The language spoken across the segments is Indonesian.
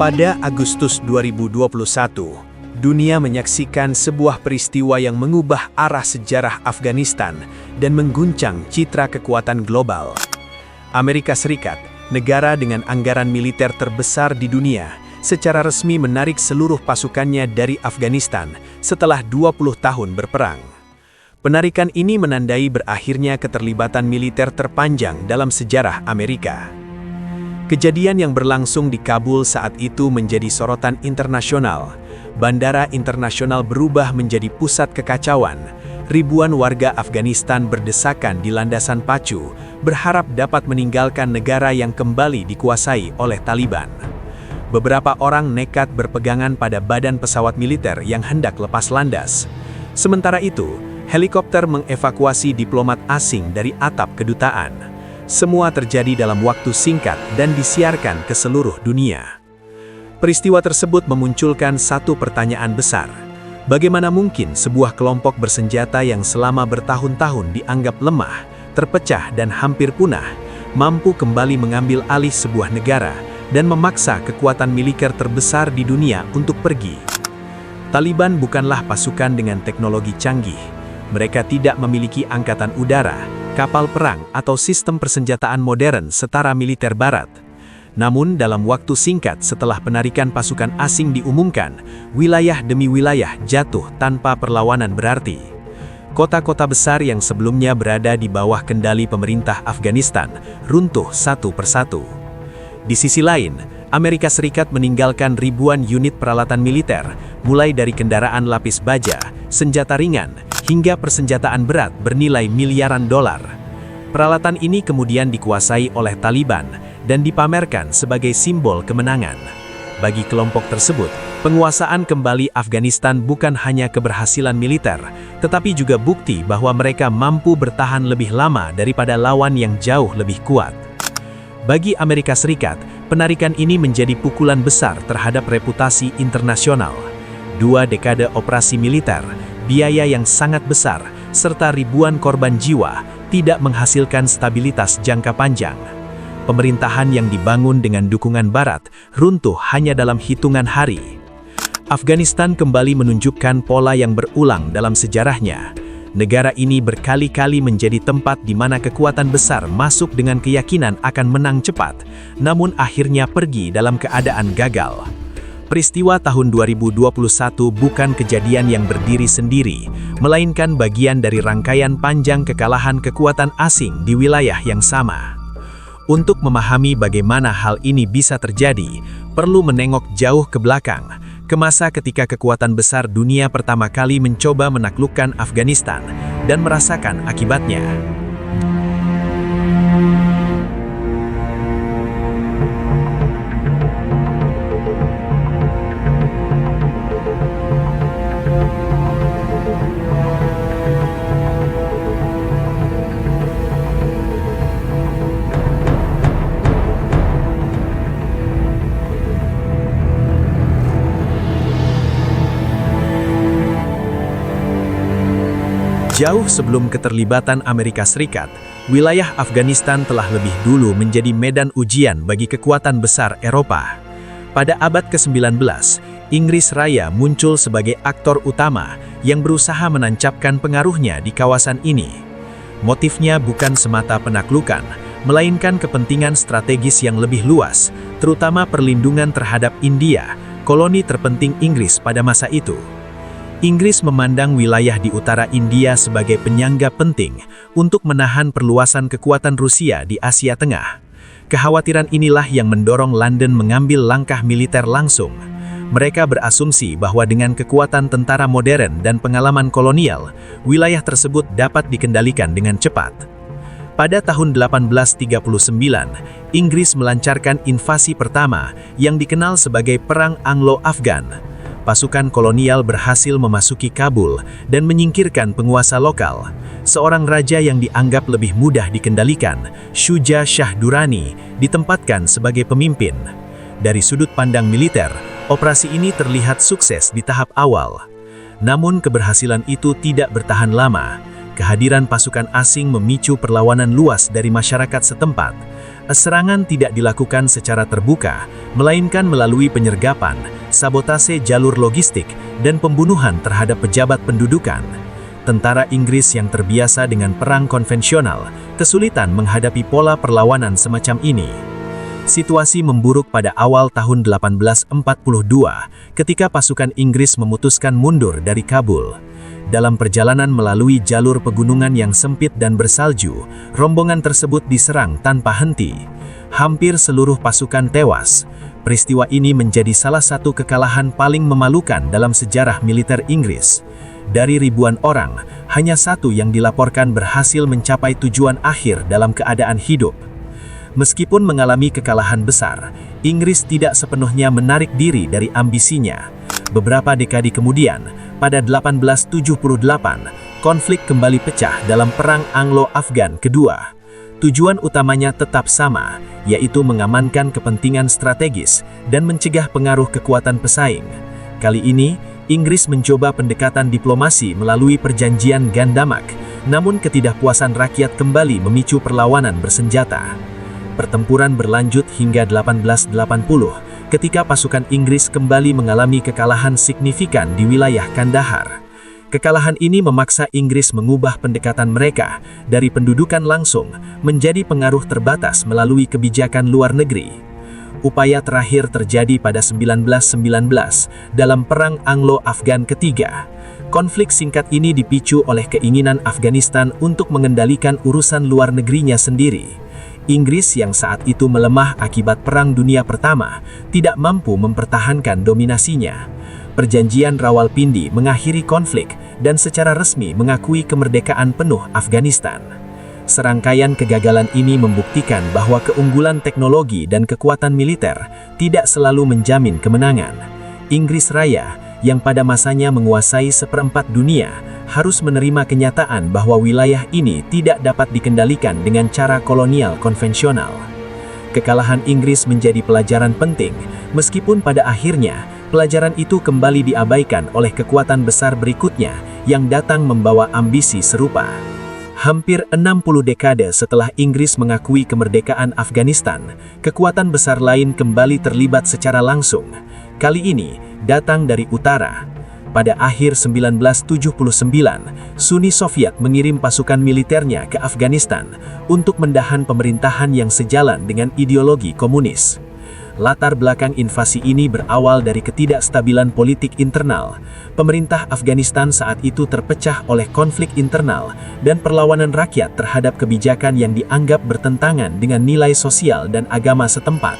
Pada Agustus 2021, dunia menyaksikan sebuah peristiwa yang mengubah arah sejarah Afghanistan dan mengguncang citra kekuatan global. Amerika Serikat, negara dengan anggaran militer terbesar di dunia, secara resmi menarik seluruh pasukannya dari Afghanistan setelah 20 tahun berperang. Penarikan ini menandai berakhirnya keterlibatan militer terpanjang dalam sejarah Amerika. Kejadian yang berlangsung di Kabul saat itu menjadi sorotan internasional. Bandara internasional berubah menjadi pusat kekacauan. Ribuan warga Afghanistan berdesakan di landasan pacu, berharap dapat meninggalkan negara yang kembali dikuasai oleh Taliban. Beberapa orang nekat berpegangan pada badan pesawat militer yang hendak lepas landas. Sementara itu, helikopter mengevakuasi diplomat asing dari atap kedutaan. Semua terjadi dalam waktu singkat dan disiarkan ke seluruh dunia. Peristiwa tersebut memunculkan satu pertanyaan besar. Bagaimana mungkin sebuah kelompok bersenjata yang selama bertahun-tahun dianggap lemah, terpecah dan hampir punah, mampu kembali mengambil alih sebuah negara dan memaksa kekuatan militer terbesar di dunia untuk pergi? Taliban bukanlah pasukan dengan teknologi canggih. Mereka tidak memiliki angkatan udara, kapal perang, atau sistem persenjataan modern setara militer barat. Namun dalam waktu singkat setelah penarikan pasukan asing diumumkan, wilayah demi wilayah jatuh tanpa perlawanan berarti. Kota-kota besar yang sebelumnya berada di bawah kendali pemerintah Afghanistan runtuh satu persatu. Di sisi lain, Amerika Serikat meninggalkan ribuan unit peralatan militer, mulai dari kendaraan lapis baja, senjata ringan, hingga persenjataan berat bernilai miliaran dolar. Peralatan ini kemudian dikuasai oleh Taliban dan dipamerkan sebagai simbol kemenangan. Bagi kelompok tersebut, penguasaan kembali Afghanistan bukan hanya keberhasilan militer, tetapi juga bukti bahwa mereka mampu bertahan lebih lama daripada lawan yang jauh lebih kuat. Bagi Amerika Serikat, penarikan ini menjadi pukulan besar terhadap reputasi internasional. 2 dekade operasi militer, biaya yang sangat besar, serta ribuan korban jiwa tidak menghasilkan stabilitas jangka panjang. Pemerintahan yang dibangun dengan dukungan Barat runtuh hanya dalam hitungan hari. Afghanistan kembali menunjukkan pola yang berulang dalam sejarahnya. Negara ini berkali-kali menjadi tempat di mana kekuatan besar masuk dengan keyakinan akan menang cepat, namun akhirnya pergi dalam keadaan gagal. Peristiwa tahun 2021 bukan kejadian yang berdiri sendiri, melainkan bagian dari rangkaian panjang kekalahan kekuatan asing di wilayah yang sama. Untuk memahami bagaimana hal ini bisa terjadi, perlu menengok jauh ke belakang, ke masa ketika kekuatan besar dunia pertama kali mencoba menaklukkan Afghanistan dan merasakan akibatnya. Jauh sebelum keterlibatan Amerika Serikat, wilayah Afghanistan telah lebih dulu menjadi medan ujian bagi kekuatan besar Eropa. Pada abad ke-19, Inggris Raya muncul sebagai aktor utama yang berusaha menancapkan pengaruhnya di kawasan ini. Motifnya bukan semata penaklukan, melainkan kepentingan strategis yang lebih luas, terutama perlindungan terhadap India, koloni terpenting Inggris pada masa itu. Inggris memandang wilayah di utara India sebagai penyangga penting untuk menahan perluasan kekuatan Rusia di Asia Tengah. Kekhawatiran inilah yang mendorong London mengambil langkah militer langsung. Mereka berasumsi bahwa dengan kekuatan tentara modern dan pengalaman kolonial, wilayah tersebut dapat dikendalikan dengan cepat. Pada tahun 1839, Inggris melancarkan invasi pertama yang dikenal sebagai Perang Anglo-Afgan. Pasukan kolonial berhasil memasuki Kabul dan menyingkirkan penguasa lokal. Seorang raja yang dianggap lebih mudah dikendalikan, Shuja Shah Durrani, ditempatkan sebagai pemimpin. Dari sudut pandang militer, operasi ini terlihat sukses di tahap awal. Namun keberhasilan itu tidak bertahan lama. Kehadiran pasukan asing memicu perlawanan luas dari masyarakat setempat. Serangan tidak dilakukan secara terbuka, melainkan melalui penyergapan, sabotase jalur logistik, dan pembunuhan terhadap pejabat pendudukan. Tentara Inggris yang terbiasa dengan perang konvensional kesulitan menghadapi pola perlawanan semacam ini. Situasi memburuk pada awal tahun 1842 ketika pasukan Inggris memutuskan mundur dari Kabul. Dalam perjalanan melalui jalur pegunungan yang sempit dan bersalju, rombongan tersebut diserang tanpa henti. Hampir seluruh pasukan tewas. Peristiwa ini menjadi salah satu kekalahan paling memalukan dalam sejarah militer Inggris. Dari ribuan orang, hanya satu yang dilaporkan berhasil mencapai tujuan akhir dalam keadaan hidup. Meskipun mengalami kekalahan besar, Inggris tidak sepenuhnya menarik diri dari ambisinya. Beberapa dekade kemudian, pada 1878, konflik kembali pecah dalam Perang Anglo-Afgan kedua. Tujuan utamanya tetap sama, yaitu mengamankan kepentingan strategis dan mencegah pengaruh kekuatan pesaing. Kali ini, Inggris mencoba pendekatan diplomasi melalui perjanjian Gandamak, namun ketidakpuasan rakyat kembali memicu perlawanan bersenjata. Pertempuran berlanjut hingga 1880, ketika pasukan Inggris kembali mengalami kekalahan signifikan di wilayah Kandahar. Kekalahan ini memaksa Inggris mengubah pendekatan mereka dari pendudukan langsung menjadi pengaruh terbatas melalui kebijakan luar negeri. Upaya terakhir terjadi pada 1919 dalam Perang Anglo-Afgan ketiga. Konflik singkat ini dipicu oleh keinginan Afghanistan untuk mengendalikan urusan luar negerinya sendiri. Inggris yang saat itu melemah akibat Perang Dunia Pertama tidak mampu mempertahankan dominasinya. Perjanjian Rawalpindi mengakhiri konflik dan secara resmi mengakui kemerdekaan penuh Afghanistan. Serangkaian kegagalan ini membuktikan bahwa keunggulan teknologi dan kekuatan militer tidak selalu menjamin kemenangan. Inggris Raya, yang pada masanya menguasai seperempat dunia, harus menerima kenyataan bahwa wilayah ini tidak dapat dikendalikan dengan cara kolonial konvensional. Kekalahan Inggris menjadi pelajaran penting, meskipun pada akhirnya pelajaran itu kembali diabaikan oleh kekuatan besar berikutnya yang datang membawa ambisi serupa. Hampir 60 dekade setelah Inggris mengakui kemerdekaan Afghanistan, kekuatan besar lain kembali terlibat secara langsung. Kali ini datang dari utara. Pada akhir 1979, Uni Soviet mengirim pasukan militernya ke Afghanistan untuk mendahan pemerintahan yang sejalan dengan ideologi komunis. Latar belakang invasi ini berawal dari ketidakstabilan politik internal. Pemerintah Afghanistan saat itu terpecah oleh konflik internal dan perlawanan rakyat terhadap kebijakan yang dianggap bertentangan dengan nilai sosial dan agama setempat.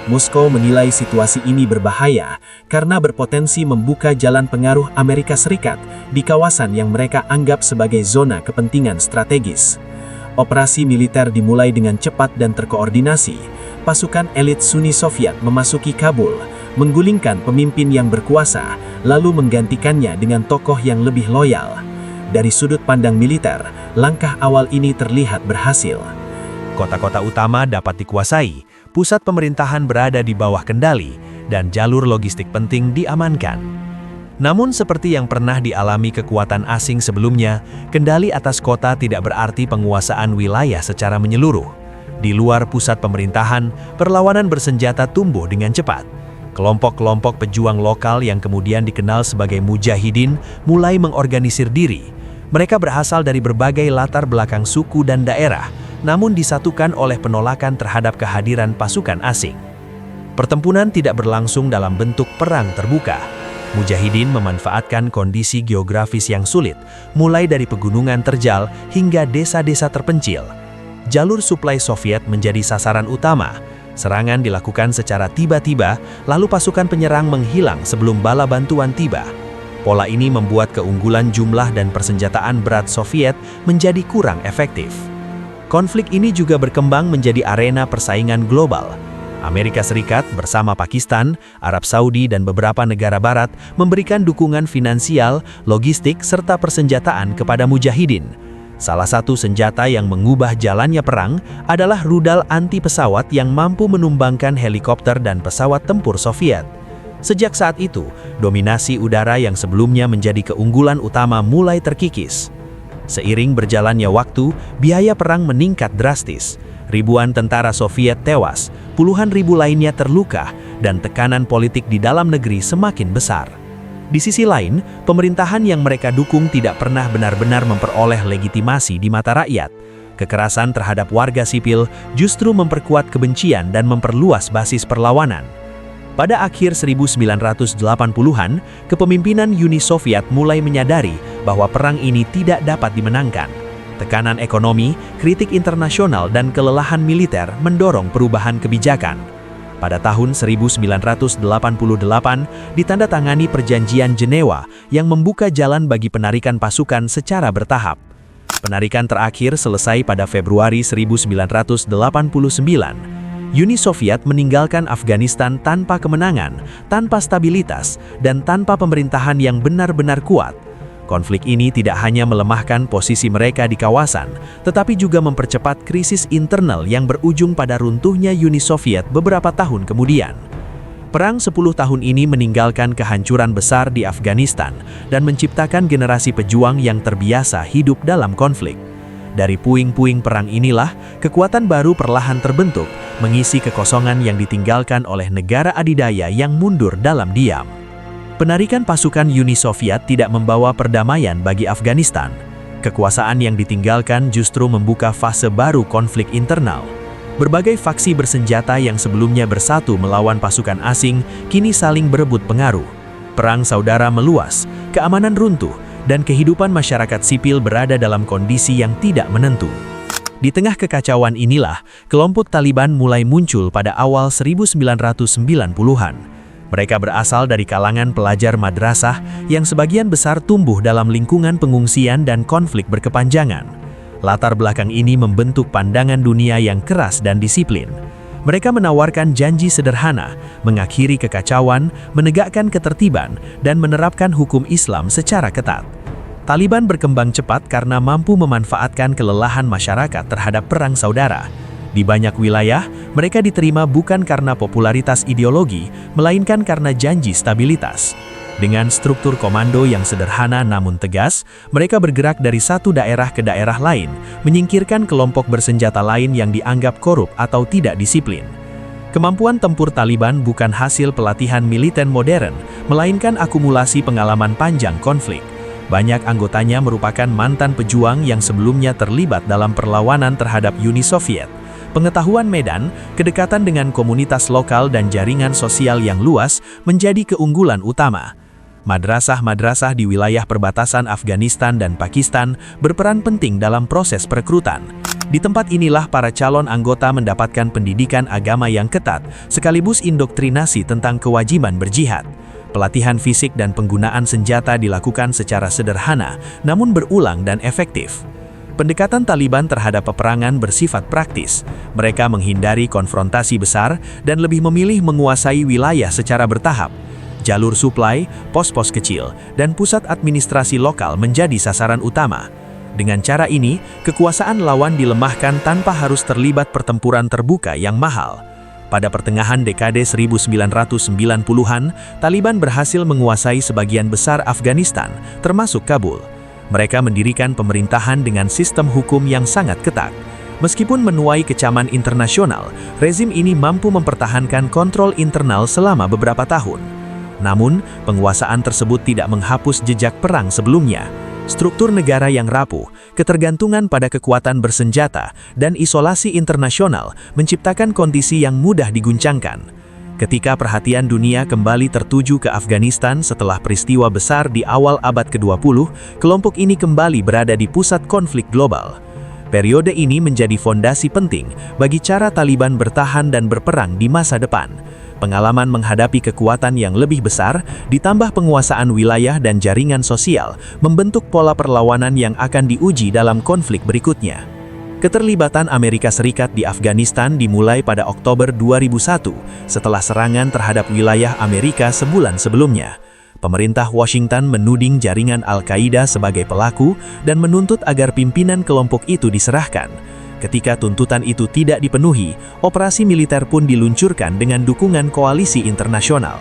Moskow menilai situasi ini berbahaya karena berpotensi membuka jalan pengaruh Amerika Serikat di kawasan yang mereka anggap sebagai zona kepentingan strategis. Operasi militer dimulai dengan cepat dan terkoordinasi. Pasukan elit Uni Soviet memasuki Kabul, menggulingkan pemimpin yang berkuasa, lalu menggantikannya dengan tokoh yang lebih loyal. Dari sudut pandang militer, langkah awal ini terlihat berhasil. Kota-kota utama dapat dikuasai, pusat pemerintahan berada di bawah kendali, dan jalur logistik penting diamankan. Namun seperti yang pernah dialami kekuatan asing sebelumnya, kendali atas kota tidak berarti penguasaan wilayah secara menyeluruh. Di luar pusat pemerintahan, perlawanan bersenjata tumbuh dengan cepat. Kelompok-kelompok pejuang lokal yang kemudian dikenal sebagai mujahidin mulai mengorganisir diri. Mereka berasal dari berbagai latar belakang suku dan daerah, namun disatukan oleh penolakan terhadap kehadiran pasukan asing. Pertempuran tidak berlangsung dalam bentuk perang terbuka. Mujahidin memanfaatkan kondisi geografis yang sulit, mulai dari pegunungan terjal hingga desa-desa terpencil. Jalur suplai Soviet menjadi sasaran utama. Serangan dilakukan secara tiba-tiba, lalu pasukan penyerang menghilang sebelum bala bantuan tiba. Pola ini membuat keunggulan jumlah dan persenjataan berat Soviet menjadi kurang efektif. Konflik ini juga berkembang menjadi arena persaingan global. Amerika Serikat bersama Pakistan, Arab Saudi, dan beberapa negara barat memberikan dukungan finansial, logistik, serta persenjataan kepada mujahidin. Salah satu senjata yang mengubah jalannya perang adalah rudal anti-pesawat yang mampu menumbangkan helikopter dan pesawat tempur Soviet. Sejak saat itu, dominasi udara yang sebelumnya menjadi keunggulan utama mulai terkikis. Seiring berjalannya waktu, biaya perang meningkat drastis. Ribuan tentara Soviet tewas, puluhan ribu lainnya terluka, dan tekanan politik di dalam negeri semakin besar. Di sisi lain, pemerintahan yang mereka dukung tidak pernah benar-benar memperoleh legitimasi di mata rakyat. Kekerasan terhadap warga sipil justru memperkuat kebencian dan memperluas basis perlawanan. Pada akhir 1980-an, kepemimpinan Uni Soviet mulai menyadari bahwa perang ini tidak dapat dimenangkan. Tekanan ekonomi, kritik internasional, dan kelelahan militer mendorong perubahan kebijakan. Pada tahun 1988, ditandatangani Perjanjian Jenewa yang membuka jalan bagi penarikan pasukan secara bertahap. Penarikan terakhir selesai pada Februari 1989. Uni Soviet meninggalkan Afghanistan tanpa kemenangan, tanpa stabilitas, dan tanpa pemerintahan yang benar-benar kuat. Konflik ini tidak hanya melemahkan posisi mereka di kawasan, tetapi juga mempercepat krisis internal yang berujung pada runtuhnya Uni Soviet beberapa tahun kemudian. Perang 10 tahun ini meninggalkan kehancuran besar di Afghanistan dan menciptakan generasi pejuang yang terbiasa hidup dalam konflik. Dari puing-puing perang inilah, kekuatan baru perlahan terbentuk, mengisi kekosongan yang ditinggalkan oleh negara adidaya yang mundur dalam diam. Penarikan pasukan Uni Soviet tidak membawa perdamaian bagi Afghanistan. Kekuasaan yang ditinggalkan justru membuka fase baru konflik internal. Berbagai faksi bersenjata yang sebelumnya bersatu melawan pasukan asing, kini saling berebut pengaruh. Perang saudara meluas, keamanan runtuh, dan kehidupan masyarakat sipil berada dalam kondisi yang tidak menentu. Di tengah kekacauan inilah, kelompok Taliban mulai muncul pada awal 1990-an. Mereka berasal dari kalangan pelajar madrasah yang sebagian besar tumbuh dalam lingkungan pengungsian dan konflik berkepanjangan. Latar belakang ini membentuk pandangan dunia yang keras dan disiplin. Mereka menawarkan janji sederhana, mengakhiri kekacauan, menegakkan ketertiban, dan menerapkan hukum Islam secara ketat. Taliban berkembang cepat karena mampu memanfaatkan kelelahan masyarakat terhadap perang saudara. Di banyak wilayah, mereka diterima bukan karena popularitas ideologi, melainkan karena janji stabilitas. Dengan struktur komando yang sederhana namun tegas, mereka bergerak dari satu daerah ke daerah lain, menyingkirkan kelompok bersenjata lain yang dianggap korup atau tidak disiplin. Kemampuan tempur Taliban bukan hasil pelatihan militer modern, melainkan akumulasi pengalaman panjang konflik. Banyak anggotanya merupakan mantan pejuang yang sebelumnya terlibat dalam perlawanan terhadap Uni Soviet. Pengetahuan medan, kedekatan dengan komunitas lokal dan jaringan sosial yang luas menjadi keunggulan utama. Madrasah-madrasah di wilayah perbatasan Afghanistan dan Pakistan berperan penting dalam proses perekrutan. Di tempat inilah para calon anggota mendapatkan pendidikan agama yang ketat, sekaligus indoktrinasi tentang kewajiban berjihad. Pelatihan fisik dan penggunaan senjata dilakukan secara sederhana, namun berulang dan efektif. Pendekatan Taliban terhadap peperangan bersifat praktis. Mereka menghindari konfrontasi besar dan lebih memilih menguasai wilayah secara bertahap. Jalur suplai, pos-pos kecil, dan pusat administrasi lokal menjadi sasaran utama. Dengan cara ini, kekuasaan lawan dilemahkan tanpa harus terlibat pertempuran terbuka yang mahal. Pada pertengahan dekade 1990-an, Taliban berhasil menguasai sebagian besar Afghanistan, termasuk Kabul. Mereka mendirikan pemerintahan dengan sistem hukum yang sangat ketat. Meskipun menuai kecaman internasional, rezim ini mampu mempertahankan kontrol internal selama beberapa tahun. Namun, penguasaan tersebut tidak menghapus jejak perang sebelumnya. Struktur negara yang rapuh, ketergantungan pada kekuatan bersenjata, dan isolasi internasional menciptakan kondisi yang mudah diguncangkan. Ketika perhatian dunia kembali tertuju ke Afghanistan setelah peristiwa besar di awal abad ke-20, kelompok ini kembali berada di pusat konflik global. Periode ini menjadi fondasi penting bagi cara Taliban bertahan dan berperang di masa depan. Pengalaman menghadapi kekuatan yang lebih besar, ditambah penguasaan wilayah dan jaringan sosial, membentuk pola perlawanan yang akan diuji dalam konflik berikutnya. Keterlibatan Amerika Serikat di Afghanistan dimulai pada Oktober 2001, setelah serangan terhadap wilayah Amerika sebulan sebelumnya. Pemerintah Washington menuding jaringan Al-Qaeda sebagai pelaku dan menuntut agar pimpinan kelompok itu diserahkan. Ketika tuntutan itu tidak dipenuhi, operasi militer pun diluncurkan dengan dukungan koalisi internasional.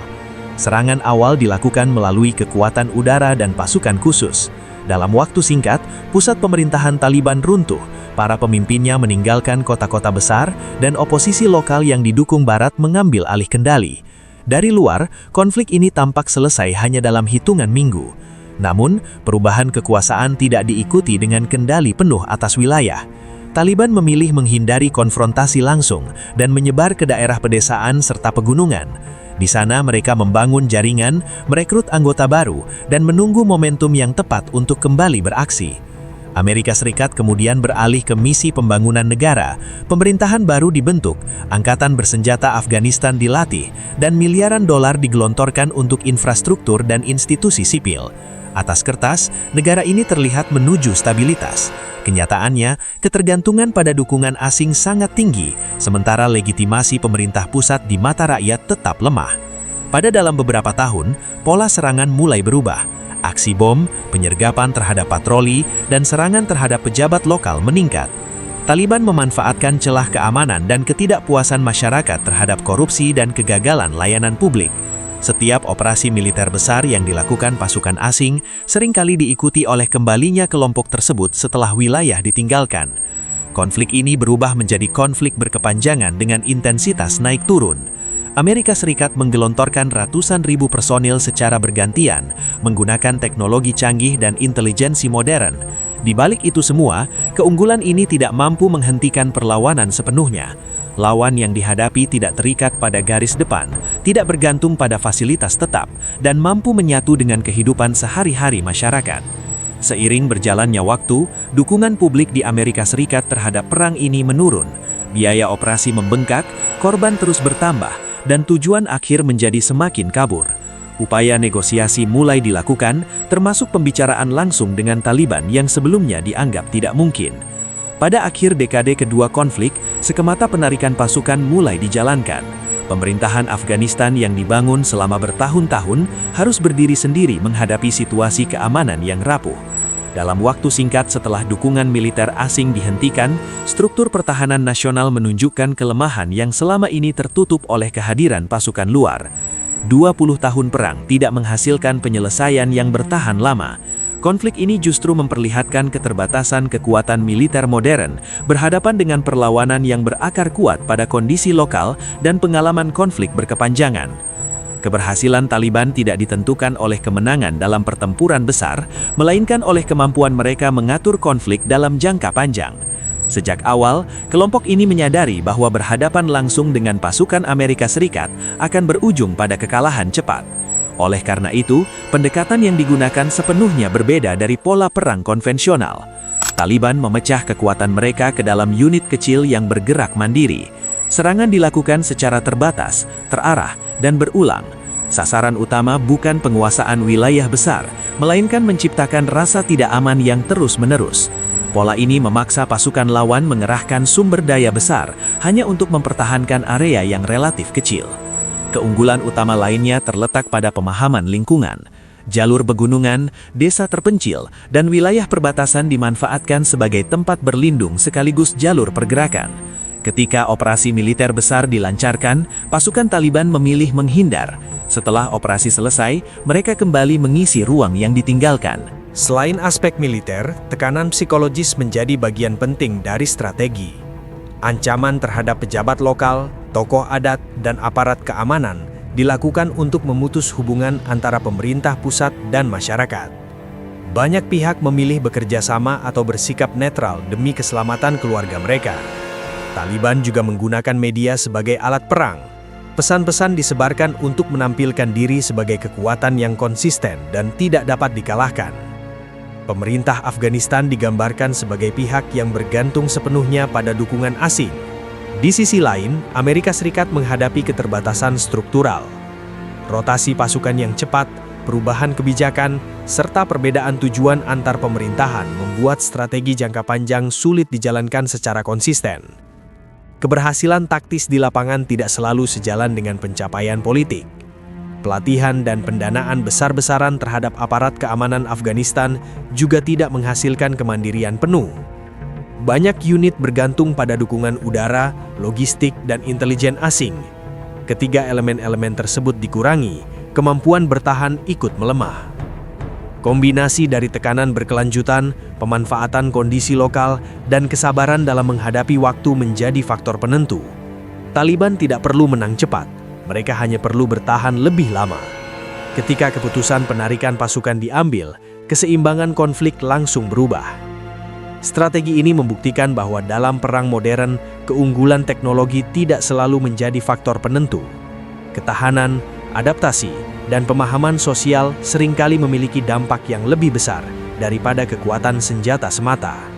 Serangan awal dilakukan melalui kekuatan udara dan pasukan khusus. Dalam waktu singkat, pusat pemerintahan Taliban runtuh, para pemimpinnya meninggalkan kota-kota besar, dan oposisi lokal yang didukung Barat mengambil alih kendali. Dari luar, konflik ini tampak selesai hanya dalam hitungan minggu. Namun, perubahan kekuasaan tidak diikuti dengan kendali penuh atas wilayah. Taliban memilih menghindari konfrontasi langsung dan menyebar ke daerah pedesaan serta pegunungan. Di sana mereka membangun jaringan, merekrut anggota baru, dan menunggu momentum yang tepat untuk kembali beraksi. Amerika Serikat kemudian beralih ke misi pembangunan negara, pemerintahan baru dibentuk, angkatan bersenjata Afghanistan dilatih, dan miliaran dolar digelontorkan untuk infrastruktur dan institusi sipil. Atas kertas, negara ini terlihat menuju stabilitas. Kenyataannya, ketergantungan pada dukungan asing sangat tinggi, sementara legitimasi pemerintah pusat di mata rakyat tetap lemah. Pada dalam beberapa tahun, pola serangan mulai berubah. Aksi bom, penyergapan terhadap patroli, dan serangan terhadap pejabat lokal meningkat. Taliban memanfaatkan celah keamanan dan ketidakpuasan masyarakat terhadap korupsi dan kegagalan layanan publik. Setiap operasi militer besar yang dilakukan pasukan asing seringkali diikuti oleh kembalinya kelompok tersebut setelah wilayah ditinggalkan. Konflik ini berubah menjadi konflik berkepanjangan dengan intensitas naik turun. Amerika Serikat menggelontorkan ratusan ribu personil secara bergantian, menggunakan teknologi canggih dan intelijensi modern. Di balik itu semua, keunggulan ini tidak mampu menghentikan perlawanan sepenuhnya. Lawan yang dihadapi tidak terikat pada garis depan, tidak bergantung pada fasilitas tetap, dan mampu menyatu dengan kehidupan sehari-hari masyarakat. Seiring berjalannya waktu, dukungan publik di Amerika Serikat terhadap perang ini menurun. Biaya operasi membengkak, korban terus bertambah, dan tujuan akhir menjadi semakin kabur. Upaya negosiasi mulai dilakukan, termasuk pembicaraan langsung dengan Taliban yang sebelumnya dianggap tidak mungkin. Pada akhir dekade kedua konflik, sekemata penarikan pasukan mulai dijalankan. Pemerintahan Afghanistan yang dibangun selama bertahun-tahun harus berdiri sendiri menghadapi situasi keamanan yang rapuh. Dalam waktu singkat setelah dukungan militer asing dihentikan, struktur pertahanan nasional menunjukkan kelemahan yang selama ini tertutup oleh kehadiran pasukan luar. 20 tahun perang tidak menghasilkan penyelesaian yang bertahan lama. Konflik ini justru memperlihatkan keterbatasan kekuatan militer modern berhadapan dengan perlawanan yang berakar kuat pada kondisi lokal dan pengalaman konflik berkepanjangan. Keberhasilan Taliban tidak ditentukan oleh kemenangan dalam pertempuran besar, melainkan oleh kemampuan mereka mengatur konflik dalam jangka panjang. Sejak awal, kelompok ini menyadari bahwa berhadapan langsung dengan pasukan Amerika Serikat akan berujung pada kekalahan cepat. Oleh karena itu, pendekatan yang digunakan sepenuhnya berbeda dari pola perang konvensional. Taliban memecah kekuatan mereka ke dalam unit kecil yang bergerak mandiri. Serangan dilakukan secara terbatas, terarah, dan berulang. Sasaran utama bukan penguasaan wilayah besar, melainkan menciptakan rasa tidak aman yang terus-menerus. Pola ini memaksa pasukan lawan mengerahkan sumber daya besar hanya untuk mempertahankan area yang relatif kecil. Keunggulan utama lainnya terletak pada pemahaman lingkungan. Jalur pegunungan, desa terpencil, dan wilayah perbatasan dimanfaatkan sebagai tempat berlindung sekaligus jalur pergerakan. Ketika operasi militer besar dilancarkan, pasukan Taliban memilih menghindar. Setelah operasi selesai, mereka kembali mengisi ruang yang ditinggalkan. Selain aspek militer, tekanan psikologis menjadi bagian penting dari strategi. Ancaman terhadap pejabat lokal, tokoh adat, dan aparat keamanan dilakukan untuk memutus hubungan antara pemerintah pusat dan masyarakat. Banyak pihak memilih bekerja sama atau bersikap netral demi keselamatan keluarga mereka. Taliban juga menggunakan media sebagai alat perang. Pesan-pesan disebarkan untuk menampilkan diri sebagai kekuatan yang konsisten dan tidak dapat dikalahkan. Pemerintah Afghanistan digambarkan sebagai pihak yang bergantung sepenuhnya pada dukungan asing. Di sisi lain, Amerika Serikat menghadapi keterbatasan struktural. Rotasi pasukan yang cepat, perubahan kebijakan, serta perbedaan tujuan antar pemerintahan membuat strategi jangka panjang sulit dijalankan secara konsisten. Keberhasilan taktis di lapangan tidak selalu sejalan dengan pencapaian politik. Pelatihan dan pendanaan besar-besaran terhadap aparat keamanan Afghanistan juga tidak menghasilkan kemandirian penuh. Banyak unit bergantung pada dukungan udara, logistik, dan intelijen asing. Ketika elemen-elemen tersebut dikurangi, kemampuan bertahan ikut melemah. Kombinasi dari tekanan berkelanjutan, pemanfaatan kondisi lokal, dan kesabaran dalam menghadapi waktu menjadi faktor penentu. Taliban tidak perlu menang cepat, mereka hanya perlu bertahan lebih lama. Ketika keputusan penarikan pasukan diambil, keseimbangan konflik langsung berubah. Strategi ini membuktikan bahwa dalam perang modern, keunggulan teknologi tidak selalu menjadi faktor penentu. Ketahanan, adaptasi, dan pemahaman sosial seringkali memiliki dampak yang lebih besar daripada kekuatan senjata semata.